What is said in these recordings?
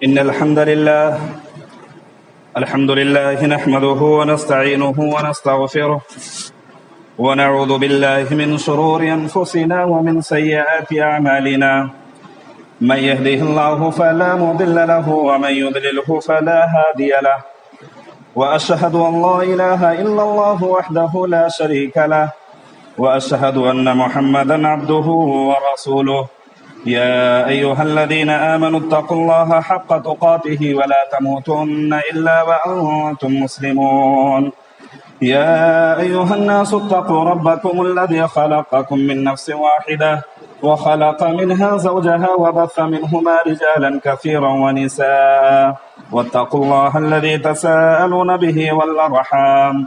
إن الحمد لله نحمده ونستعينه ونستغفره ونعوذ بالله من شرور أنفسنا ومن سيئات أعمالنا من يهده الله فلا مضل له ومن يضلله فلا هادي له وأشهد أن لا إله إلا الله وحده لا شريك له وأشهد أن محمدا عبده ورسوله يا أيها الذين آمنوا اتقوا الله حق تقاته ولا تموتن إلا وأنتم مسلمون يا أيها الناس اتقوا ربكم الذي خلقكم من نفس واحدة وخلق منها زوجها وبث منهما رجالا كثيرا ونساء واتقوا الله الذي تساءلون به والأرحام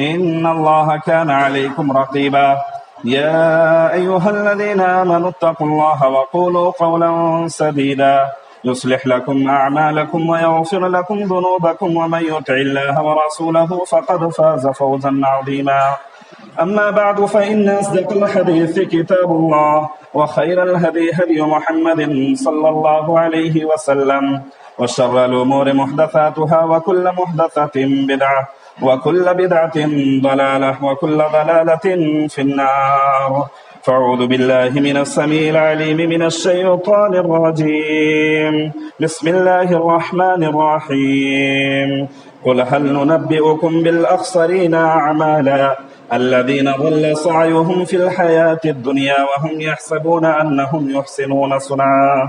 إن الله كان عليكم رقيبا يا أيها الذين آمنوا اتقوا الله وقولوا قولا سديدا يصلح لكم أعمالكم ويغفر لكم ذنوبكم ومن يطع الله ورسوله فقد فاز فوزا عظيما أما بعد فإن أصدق الحديث كتاب الله وخير الهدي هدي محمد صلى الله عليه وسلم وشر الأمور محدثاتها وكل محدثة بدعة وكل بدعة ضلالة وكل ضلالة في النار فأعوذ بالله من السميع العليم من الشيطان الرجيم بسم الله الرحمن الرحيم قل هل ننبئكم بالأخسرين أعمالا الذين ضل سعيهم في الحياة الدنيا وهم يحسبون أنهم يحسنون صنعا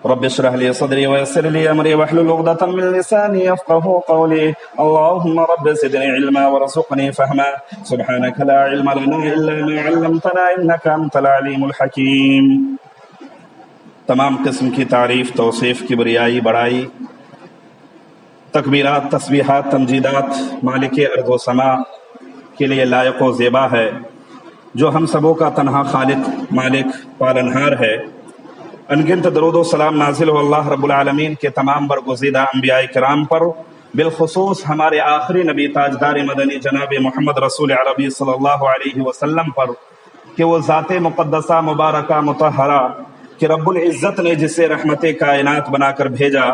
رب اشرح لي صدري ويسر لي امري واحلل عقدة من لساني يفقهوا قولي اللهم رب زدني علما وارزقني فهما سبحانك لا علم لنا الا ما علمتنا انك انت العليم الحكيم۔ تمام قسم کی تعریف، توصیف، کبریائی، بڑائی، تکبیرات، تسبیحات، تمجیدات مالک ارض و سما کے لیے لائق و زیبا ہے، جو ہم سبوں کا تنہا خالق، مالک، پالنہار ہے۔ انگنت درود و سلام نازل ہو اللہ رب العالمین کے تمام برگزیدہ انبیاء کرام پر، بالخصوص ہمارے آخری نبی تاجدار مدنی جناب محمد رسول عربی صلی اللہ علیہ وسلم پر، کہ وہ ذات مقدسہ مبارکہ مطہرہ کہ رب العزت نے جسے رحمت کائنات بنا کر بھیجا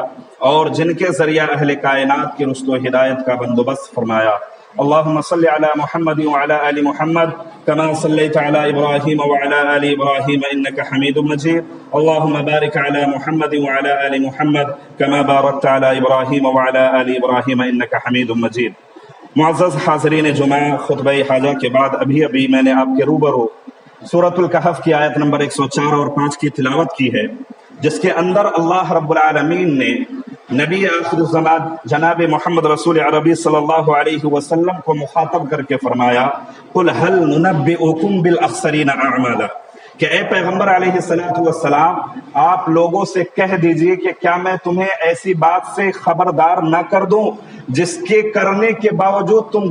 اور جن کے ذریعہ اہل کائنات کی رشد و ہدایت کا بندوبست فرمایا۔ اللهم صل على محمد وعلى آل محمد كما صليت على إبراهيم وعلى آل إبراهيم إنك حميد مجيد اللهم بارك على محمد وعلى آل محمد كما باركت على إبراهيم وعلى آل إبراهيم إنك حميد مجيد۔ معزز حاضرین جمعہ، خطبہ حاجہ کے بعد ابھی میں نے آپ کے روبرو سورۃ الکہف کی آیت نمبر 104 اور 5 کی تلاوت کی ہے، جس کے اندر اللہ رب العالمین نے نبی آخر الزمان جناب محمد رسول عربی صلی اللہ علیہ وسلم کو مخاطب کر کے فرمایا قل هل ننبئکم بالاخسرین اعمالا، کہ اے پیغمبر علیہ السلام آپ لوگوں سے کہہ دیجئے کہ کیا میں تمہیں ایسی بات سے خبردار نہ کر دوں جس کے کرنے کے باوجود تم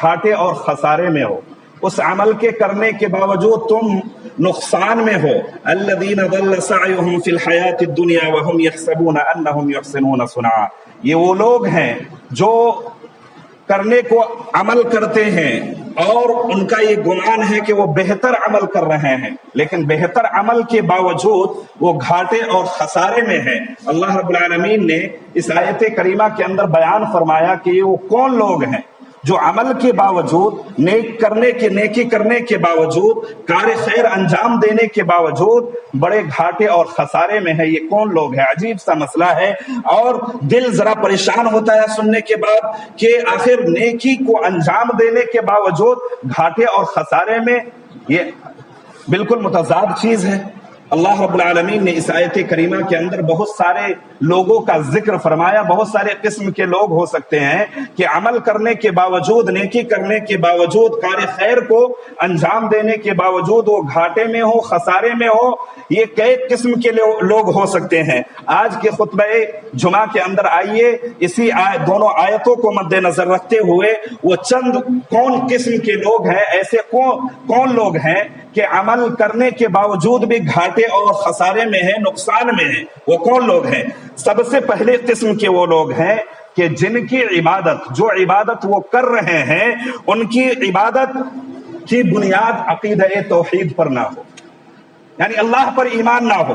گھاٹے اور خسارے میں ہو، اس عمل کے کرنے کے باوجود تم نقصان میں ہو۔ الذین ضل سعیہم فی الحیاۃ الدنیا وہم یحسبون انہم یحسنون صنعا، یہ وہ لوگ ہیں جو کرنے کو عمل کرتے ہیں اور ان کا یہ گمان ہے کہ وہ بہتر عمل کر رہے ہیں، لیکن بہتر عمل کے باوجود وہ گھاٹے اور خسارے میں ہیں۔ اللہ رب العالمین نے اس آیت کریمہ کے اندر بیان فرمایا کہ یہ وہ کون لوگ ہیں جو عمل کے باوجود، نیکی کرنے کے باوجود، کار خیر انجام دینے کے باوجود بڑے گھاٹے اور خسارے میں ہے۔ یہ کون لوگ ہیں؟ عجیب سا مسئلہ ہے، اور دل ذرا پریشان ہوتا ہے سننے کے بعد کہ آخر نیکی کو انجام دینے کے باوجود گھاٹے اور خسارے میں، یہ بالکل متضاد چیز ہے۔ اللہ رب العالمین نے اس آیت کریمہ کے اندر بہت سارے لوگوں کا ذکر فرمایا۔ بہت سارے قسم کے لوگ ہو سکتے ہیں کہ عمل کرنے کے باوجود، نیکی کرنے کے باوجود، کار خیر کو انجام دینے کے باوجود وہ گھاٹے میں ہو، خسارے میں ہو۔ یہ کئی قسم کے لوگ ہو سکتے ہیں۔ آج کے خطبہ جمعہ کے اندر آئیے اسی دونوں آیتوں کو مد نظر رکھتے ہوئے وہ چند کون قسم کے لوگ ہیں، ایسے کون لوگ ہیں کہ عمل کرنے کے باوجود بھی گھاٹے اور خسارے میں ہیں، نقصان میں ہیں، وہ کون لوگ ہیں؟ سب سے پہلے قسم کے وہ لوگ ہیں کہ جن کی عبادت، جو عبادت وہ کر رہے ہیں، ان کی عبادت کی بنیاد عقیدہ توحید پر نہ ہو، یعنی اللہ پر ایمان نہ ہو۔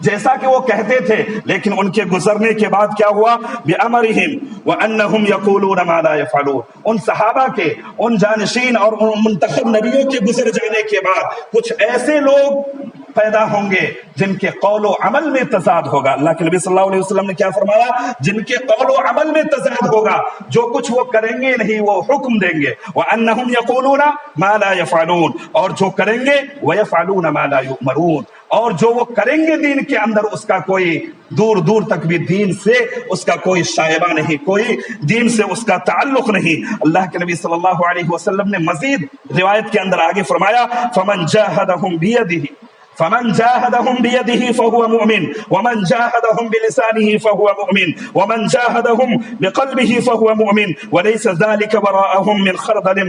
جیسا کہ وہ کہتے تھے، لیکن ان کے گزرنے کے بعد کیا ہوا؟ بِأَمَرِهِمْ وَأَنَّهُمْ يَقُولُونَ مَا لَا يَفْعَلُونَ. ان صحابہ کے، ان جانشین اور ان منتخب نبیوں کے گزر جانے کے بعد کچھ ایسے لوگ پیدا ہوں گے جن کے قول و عمل میں تضاد ہوگا. اللہ کے نبی صلی اللہ علیہ وسلم نے کیا فرمایا؟ جن کے قول و عمل میں تضاد ہوگا، جو کچھ وہ کریں گے نہیں وہ حکم دیں گے. وَأَنَّهُمْ يَقُولُونَ مَا لَا يَفْعَلُونَ، اور جو کریں گے وَيَفْعَلُونَ مَا لَا يُؤْمَرُونَ، اور جو وہ کریں گے دین کے اندر اس کا کوئی دور دور تک بھی دین سے اس کا کوئی شائبہ نہیں، کوئی دین سے اس کا تعلق نہیں. اللہ کے نبی صلی اللہ علیہ وسلم نے مزید روایت کے اندر آگے فرمایا فَمَنْ جَاهَدَهُمْ بِيَدِهِ فمن جاهدهم بيده فهو مؤمن ومن جاهدهم بلسانه فهو مؤمن ومن جاهدهم بقلبه فهو مؤمن وليس ذلك وراءهم من خردل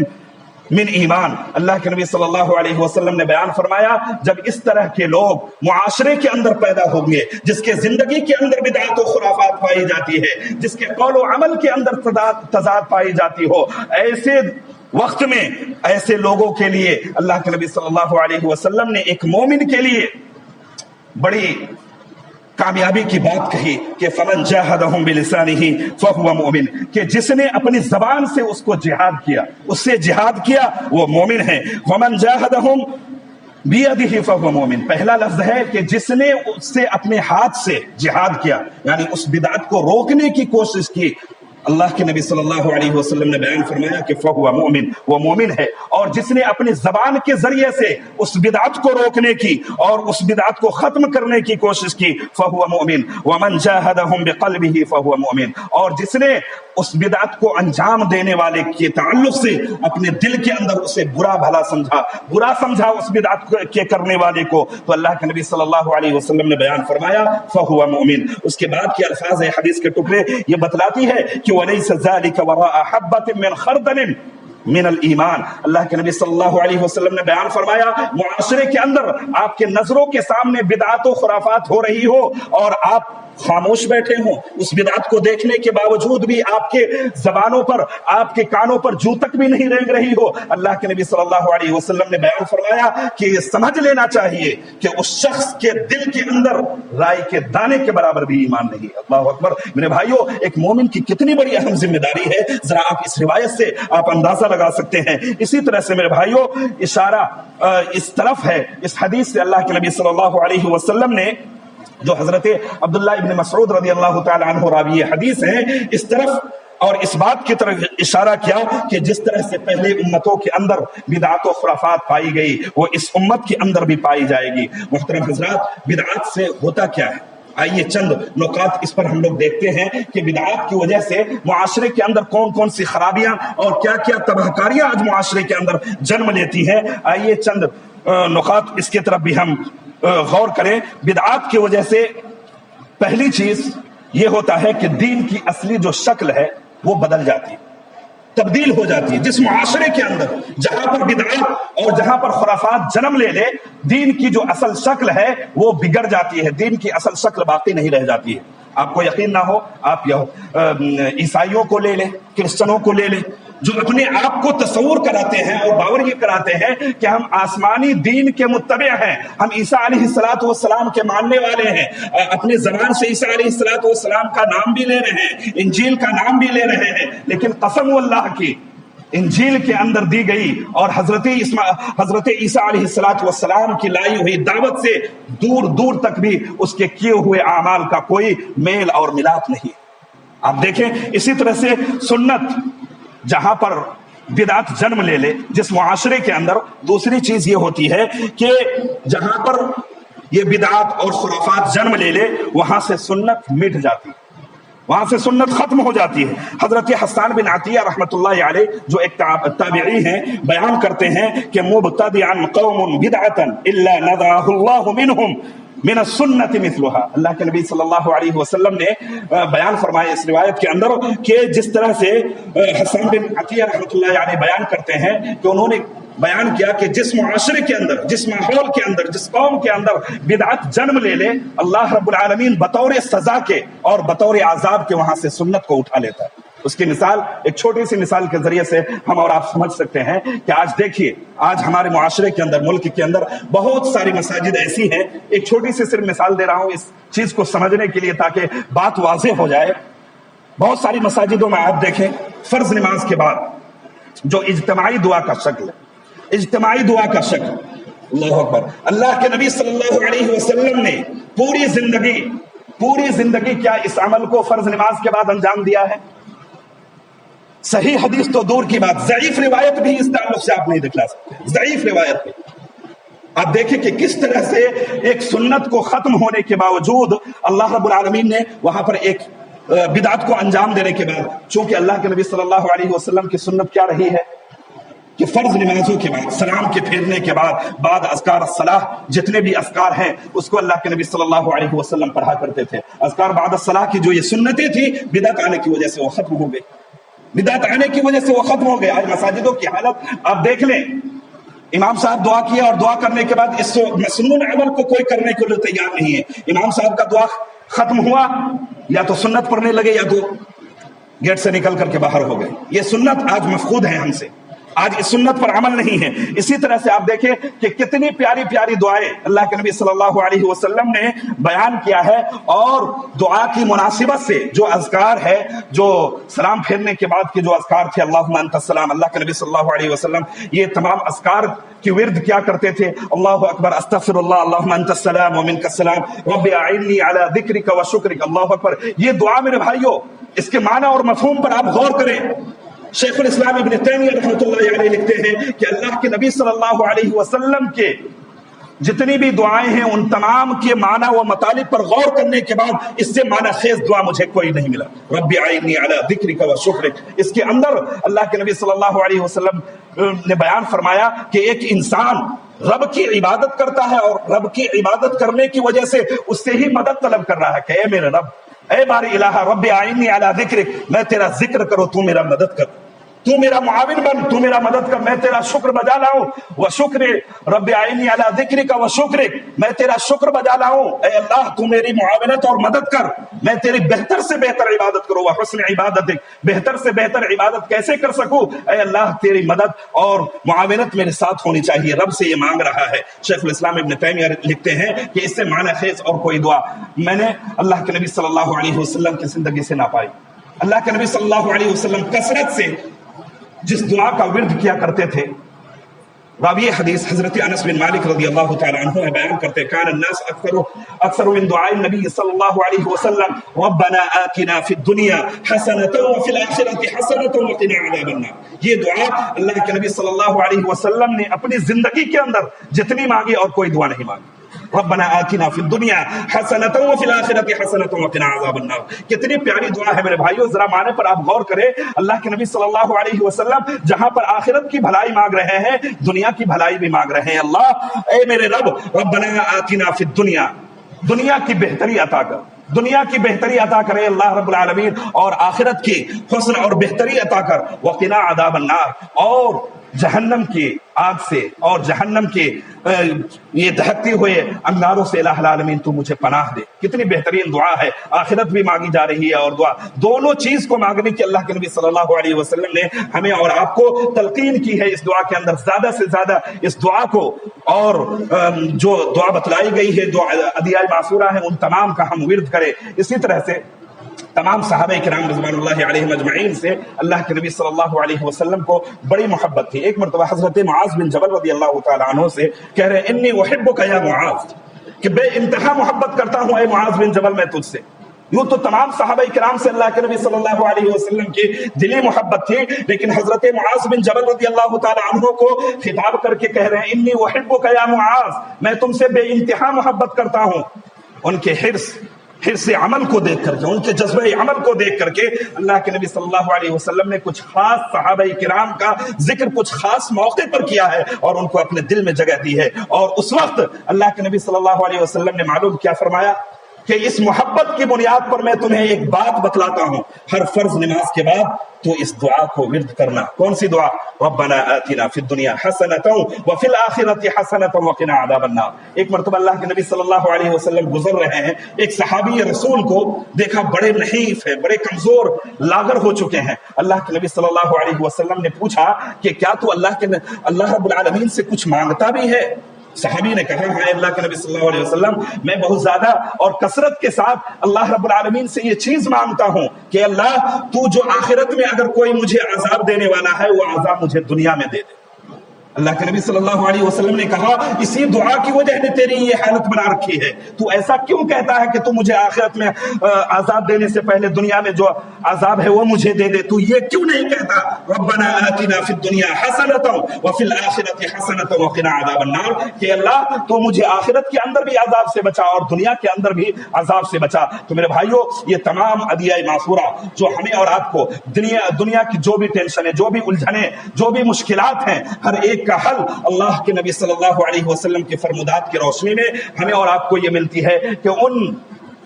من ایمان. اللہ کے نبی صلی اللہ علیہ وسلم نے بیان فرمایا جب اس طرح کے لوگ معاشرے کے اندر پیدا ہوں گے جس کے زندگی کے اندر بدعات و خرافات پائی جاتی ہے، جس کے قول و عمل کے اندر تضاد پائی جاتی ہو، ایسے وقت میں ایسے لوگوں کے لیے اللہ کے نبی صلی اللہ علیہ وسلم نے ایک مومن کے لیے بڑی کامیابی کی بات کہی کہ فمن جاہدہم بلسانہ فہو مومن، کہ جس نے اپنی زبان سے اس کو جہاد کیا، اس سے جہاد کیا، وہ مومن ہے. ومن جاہدہم بیدہ فہو مومن، پہلا لفظ ہے کہ جس نے اس سے اپنے ہاتھ سے جہاد کیا، یعنی اس بدعت کو روکنے کی کوشش کی. اللہ کے نبی صلی اللہ علیہ وسلم نے بیان فرمایا کہ فہو مومن، وہ مومن ہے. اور جس نے اپنی زبان کے ذریعے سے اس بدعت کو روکنے کی اور اس بدعت کو ختم کرنے کی کوشش کی، فہو مومن. ومن جاہدہم بقلبہ فہو مومن، اور جس نے اس بدعت کو انجام دینے والے کے تعلق سے اپنے دل کے اندر اسے برا بھلا سمجھا، برا سمجھا اس بدعت کے کرنے والے کو، تو اللہ کے نبی صلی اللہ علیہ وسلم نے بیان فرمایا فہو مومن. اس کے بعد کے الفاظ ہے حدیث کے ٹکڑے یہ بتلاتی ہے کہ وَلَيْسَ ذَلِكَ وَرَاءَ حَبَّةٍ مِّنْ خَرْدَلٍ من الایمان. اللہ کے نبی صلی اللہ علیہ وسلم نے بیان فرمایا معاشرے کے اندر آپ کے نظروں کے سامنے بدعات و خرافات ہو رہی ہو اور آپ خاموش بیٹھے ہوں، اس بدعت کو دیکھنے کے باوجود بھی آپ کے زبانوں پر، آپ کے کانوں پر جو تک بھی نہیں رینگ رہی ہو، اللہ کے نبی صلی اللہ علیہ وسلم نے بیان فرمایا کہ یہ سمجھ لینا چاہیے کہ اس شخص کے دل کے اندر رائی کے دانے کے برابر بھی ایمان نہیں. اللہ اکبر. میرے بھائیوں، ایک مومن کی کتنی بڑی اہم ذمہ داری ہے، ذرا آپ اس روایت سے آپ اندازہ لگا سکتے ہیں. اسی طرح سے میرے بھائیوں اشارہ اس طرف ہے، اس حدیث سے اللہ کے نبی صلی اللہ علیہ وسلم نے جو حضرت عبداللہ ابن مسعود رضی اللہ تعالی عنہ راوی حدیث ہیں، اس طرف اور اس بات کی طرف اشارہ کیا کہ جس طرح سے پہلے امتوں کے اندر بدعات و خرافات پائی گئی وہ اس امت کے اندر بھی پائی جائے گی. محترم حضرات، بدعات سے ہوتا کیا ہے؟ آئیے چند نکات اس پر ہم لوگ دیکھتے ہیں کہ بدعات کی وجہ سے معاشرے کے اندر کون کون سی خرابیاں اور کیا کیا تباہ کاریاں آج معاشرے کے اندر جنم لیتی ہیں. آئیے چند نکات اس کی طرف بھی ہم غور کریں. بدعات کی وجہ سے پہلی چیز یہ ہوتا ہے کہ دین کی اصلی جو شکل ہے وہ بدل جاتی ہے، تبدیل ہو جاتی ہے. جس معاشرے کے اندر جہاں پر بدعات اور جہاں پر خرافات جنم لے لے، دین کی جو اصل شکل ہے وہ بگڑ جاتی ہے، دین کی اصل شکل باقی نہیں رہ جاتی ہے. آپ کو یقین نہ ہو، آپ عیسائیوں کو لے لیں، کرسچنوں کو لے لیں، جو اپنے آپ کو تصور کراتے ہیں اور باور یہ کراتے ہیں کہ ہم آسمانی دین کے متبع ہیں، ہم عیسیٰ علیہ السلام کے ماننے والے ہیں، اپنے زبان سے عیسیٰ علیہ السلام کا نام بھی لے رہے ہیں، انجیل کا نام بھی لے رہے ہیں، لیکن قسم اللہ کی انجیل کے اندر دی گئی اور حضرت عیسیٰ علیہ السلام کی لائی ہوئی دعوت سے دور دور تک بھی اس کے کیے ہوئے اعمال کا کوئی میل اور ملاپ نہیں. آپ دیکھیں اسی طرح سے سنت جہاں پر بدعت جنم لے لے جس معاشرے کے اندر، دوسری چیز یہ ہوتی ہے کہ جہاں پر یہ بدعت اور خرافات جنم لے لے وہاں سے سنت مٹ جاتی ہے، وہاں سے سنت ختم ہو جاتی ہے. حضرت حسان بن عطیہ رحمۃ اللہ علیہ جو ایک تابعی ہیں بیان کرتے ہیں کہ مبتدعا قوم بدعتا الا نزعه اللہ منهم من السنت مثلها. اللہ کے نبی صلی اللہ علیہ وسلم نے بیان فرمایا اس روایت کے اندر کہ جس طرح سے حسان بن عطیہ رحمۃ اللہ علیہ بیان کرتے ہیں کہ انہوں نے بیان کیا کہ جس معاشرے کے اندر، جس ماحول کے اندر، جس قوم کے اندر بدعت جنم لے لے، اللہ رب العالمین بطور سزا کے اور بطور عذاب کے وہاں سے سنت کو اٹھا لیتا ہے. اس کی مثال ایک چھوٹی سی مثال کے ذریعے سے ہم اور آپ سمجھ سکتے ہیں کہ آج دیکھیے، آج ہمارے معاشرے کے اندر، ملک کے اندر بہت ساری مساجد ایسی ہیں، ایک چھوٹی سی صرف مثال دے رہا ہوں اس چیز کو سمجھنے کے لیے تاکہ بات واضح ہو جائے. بہت ساری مساجدوں میں آپ دیکھیں فرض نماز کے بعد جو اجتماعی دعا کا شکل ہے، اجتماعی دعا کا شکل، اللہ اکبر. اللہ کے نبی صلی اللہ علیہ وسلم نے پوری زندگی کیا اس عمل کو فرض نماز کے بعد انجام دیا ہے؟ صحیح حدیث تو دور کی بات، ضعیف روایت بھی اس تعلق سے آپ نہیں دکھلا سکتے. ضعیف روایت بھی آپ دیکھیں کہ کس طرح سے ایک سنت کو ختم ہونے کے باوجود اللہ رب العالمین نے وہاں پر ایک بدعت کو انجام دینے کے بعد، چونکہ اللہ کے نبی صلی اللہ علیہ وسلم کی سنت کیا رہی ہے کہ فرض نمازوں کے بعد، سلام کے پھیرنے کے بعد اذکار الصلاح، جتنے بھی اذکار ہیں اس کو اللہ کے نبی صلی اللہ علیہ وسلم پڑھا کرتے تھے. اذکار بعد الصلاح کی جو یہ سنتیں تھی، بدعت آنے کی وجہ سے وہ ختم ہو گئی. بدعت آنے کی وجہ سے وہ ختم ہو گئے. آج مساجدوں کی حالت آپ دیکھ لیں، امام صاحب دعا کیا اور دعا کرنے کے بعد اس مسنون عمل کو کوئی کرنے کے لیے تیار نہیں ہے. امام صاحب کا دعا ختم ہوا، یا تو سنت پڑھنے لگے یا تو گیٹ سے نکل کر کے باہر ہو گئے. یہ سنت آج مفقود ہے ہم سے، آج اس سنت پر عمل نہیں ہے. اسی طرح سے آپ دیکھیں کہ کتنی پیاری پیاری دعائیں اللہ کے نبی صلی اللہ علیہ وسلم نے بیان کیا ہے، اور دعا کی مناسبت سے جو اذکار ہے، جو سلام پھیرنے کے بعد کے جو اذکار تھے، اللہم انت السلام، اللہ کے نبی صلی اللہ علیہ وسلم یہ تمام اذکار کی ورد کیا کرتے تھے. اللہ اکبر، استغفر اللہ، اللہم انت السلام ومنک السلام، رب اعنی علی ذکرک و شکرک. اللہ اکبر. یہ دعا میرے بھائیوں، اس کے معنی اور مفہوم پر آپ غور کریں. شیخ الاسلام ابن تیمیہ رحمۃ اللہ علیہ لکھتے ہیں کہ اللہ کے نبی صلی اللہ علیہ وسلم کے جتنی بھی دعائیں ہیں ان تمام کے معنی و مطالب پر غور کرنے کے بعد اس سے معنی خیز دعا مجھے کوئی نہیں ملا. رب اعنی علی ذکرک و شکرک، اس کے اندر اللہ کے نبی صلی اللہ علیہ وسلم نے بیان فرمایا کہ ایک انسان رب کی عبادت کرتا ہے اور رب کی عبادت کرنے کی وجہ سے اس سے ہی مدد طلب کر رہا ہے کہ اے میرے رب، اے باری الہ، رب اعنی علی ذکرک، میں تیرا ذکر کروں، تو میرا مدد کر، تو میرا معاون بن، تو میرا مدد کر، میں تیرا شکر بجا لاؤں. وہ شکر رب اعنی علی ذکرک و شکرک، میں تیرا شکر بجا لاؤں. اے اللہ تو میری معاونت اور مدد کر، میں تیری بہتر سے بہتر عبادت کروں. وحسن عبادتک، بہتر سے بہتر عبادت کیسے کر سکوں؟ اے اللہ تیری مدد اور معاونت میرے ساتھ ہونی چاہیے. رب سے یہ مانگ رہا ہے. شیخ الاسلام ابن تیمیہ لکھتے ہیں کہ اس سے معنی خیز اور کوئی دعا میں نے اللہ کے نبی صلی اللہ علیہ وسلم کی زندگی سے نہ پائی. اللہ کے نبی صلی اللہ علیہ وسلم کثرت سے جس دعا کا ورد کیا کرتے تھے، راوی حدیث حضرت انس بن مالک رضی اللہ تعالی عنہ بیان کرتے، کان الناس اکثر من دعاء النبی صلی اللہ علیہ وسلم ربنا آتنا فی الدنیا حسنۃ وفی الآخرۃ حسنۃ وقنا عذاب النار. یہ دعا اللہ کے نبی صلی اللہ علیہ وسلم نے اپنی زندگی کے اندر جتنی مانگی اور کوئی دعا نہیں مانگی. ربنا آتنا فی الدنیا حسنۃ وفی الآخرۃ حسنۃ وقنا عذاب النار. کتنی پیاری دعا ہے میرے بھائیوں. ذرا معنی پر آپ غور کریں. اللہ کے نبی صلی اللہ علیہ وسلم جہاں پر آخرت کی بھلائی مانگ رہے ہیں، دنیا کی بھلائی بھی مانگ رہے ہیں. اللہ اے میرے رب، ربنا آتنا فی الدنیا، دنیا کی بہتری عطا کر، دنیا کی بہتری عطا کرے اللہ رب العالمین، اور آخرت کی حسن اور بہتری عطا کر. وقنا عذاب النار، اور جہنم کی آگ سے اور جہنم کے یہ دہکتے ہوئے انگاروں سے الہ العالمین تو مجھے پناہ دے. کتنی بہترین دعا ہے. آخرت بھی مانگی جا رہی ہے اور دعا، دونوں چیز کو مانگنے کی اللہ کے نبی صلی اللہ علیہ وسلم نے ہمیں اور آپ کو تلقین کی ہے. اس دعا کے اندر زیادہ سے زیادہ اس دعا کو، اور جو دعا بتلائی گئی ہے، جو ادعیہ معصورہ ہیں، ان تمام کا ہم ورد کریں. اسی طرح سے تمام صحابہ کرام رضوان اللہ علیہم اجمعین سے اللہ کے نبی صلی اللہ علیہ وسلم کو بڑی محبت تھی. ایک مرتبہ حضرت معاذ بن جبل رضی اللہ تعالی عنہ سے کہہ رہے ہیں، انی احبک یا معاذ، کہ بے انتہا محبت کرتا ہوں اے معاذ بن جبل میں تجھ سے. یوں تو تمام صحابہ کرام سے اللہ کے نبی صلی اللہ علیہ وسلم کی دلی محبت تھی، لیکن حضرت معاذ بن جبل رضی اللہ تعالی عنہ کو خطاب کر کے کہہ رہے ہیں، انی احبک یا معاذ، میں تم سے بے انتہا محبت کرتا ہوں. ان کے حرص عمل کو دیکھ کر کے، ان کے جذبہ عمل کو دیکھ کر کے اللہ کے نبی صلی اللہ علیہ وسلم نے کچھ خاص صحابہ کرام کا ذکر کچھ خاص موقع پر کیا ہے اور ان کو اپنے دل میں جگہ دی ہے. اور اس وقت اللہ کے نبی صلی اللہ علیہ وسلم نے معلوم کیا فرمایا کہ اس محبت کی بنیاد پر میں تمہیں ایک بات بتلاتا ہوں، ہر فرض نماز کے بعد تو اس دعا کو ورد کرنا۔ کون سی دعا؟ ربنا آتنا فی الدنیا حسنۃ وفی الآخرۃ حسنۃ وقنا عذاب النار۔ ایک مرتبہ اللہ کے نبی صلی اللہ علیہ وسلم گزر رہے ہیں، ایک صحابی رسول کو دیکھا بڑے نحیف ہیں، بڑے کمزور لاغر ہو چکے ہیں۔ اللہ کے نبی صلی اللہ علیہ وسلم نے پوچھا کہ کیا تو اللہ رب العالمین سے کچھ مانگتا بھی ہے؟ صحابی نے کہا ہاں اللہ کے نبی صلی اللہ علیہ وسلم، میں بہت زیادہ اور کثرت کے ساتھ اللہ رب العالمین سے یہ چیز مانگتا ہوں کہ اللہ تو جو آخرت میں اگر کوئی مجھے عذاب دینے والا ہے وہ عذاب مجھے دنیا میں دے دے۔ اللہ کے نبی صلی اللہ علیہ وسلم نے کہا اسی دعا کی وجہ نے تیری یہ حالت بنا رکھی ہے، تو ایسا کیوں کہتا ہے کہ تو مجھے آخرت میں عذاب دینے سے پہلے دنیا میں جو عذاب ہے وہ مجھے دے دے؟ تو یہ کیوں نہیں کہتا ربنا آتنا فی الدنیا حسنۃ وفی الآخرۃ حسنۃ وقنا عذاب النار، کہ اللہ تو مجھے آخرت کے اندر بھی عذاب سے بچا اور دنیا کے اندر بھی عذاب سے بچا۔ تو میرے بھائیو، یہ تمام ادعیہ معصورہ جو ہمیں اور آپ کو دنیا کی جو بھی ٹینشن ہے، جو بھی الجھنیں، جو بھی مشکلات ہیں، ہر ایک کا حل اللہ کے نبی صلی اللہ علیہ وسلم کے فرمودات کی روشنی میں ہمیں اور آپ کو یہ ملتی ہے کہ ان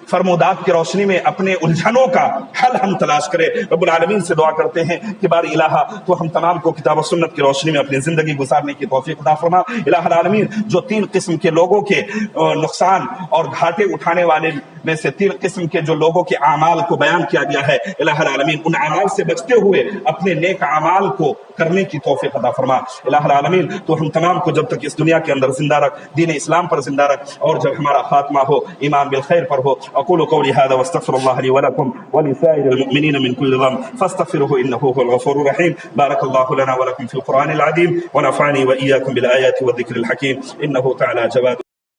فرمودات کی روشنی میں اپنے الجھنوں کا حل ہم تلاش کریں۔ رب العالمین سے دعا کرتے ہیں کہ باری الہ تو ہم تمام کو کتاب و سنت کی روشنی میں اپنی زندگی گزارنے کی توفیق عطا فرما۔ الہ العالمین، جو 3 قسم کے لوگوں کے نقصان اور گھاٹے اٹھانے والے میں سے 3 قسم کے جو لوگوں کے اعمال کو بیان کیا گیا ہے، الہ العالمین ان اعمال سے بچتے ہوئے اپنے نیک اعمال کو کرنے کی توفیق عطا فرما۔ الہ العالمین تو ہم تمام کو جب تک اس دنیا کے اندر زندہ رکھ، دین اسلام پر زندہ رکھ، اور جب ہمارا خاتمہ ہو ایمان بالخیر پر ہو۔ اقول قولی هذا واستغفر الله لي ولكم ولسائر المؤمنين من كل ذنب فاستغفروه انه هو الغفور الرحيم۔ بارك الله لنا ولكم في القرآن العظيم ونفعني وإياكم بالآيات والذكر الحكيم، انه تعالى جواد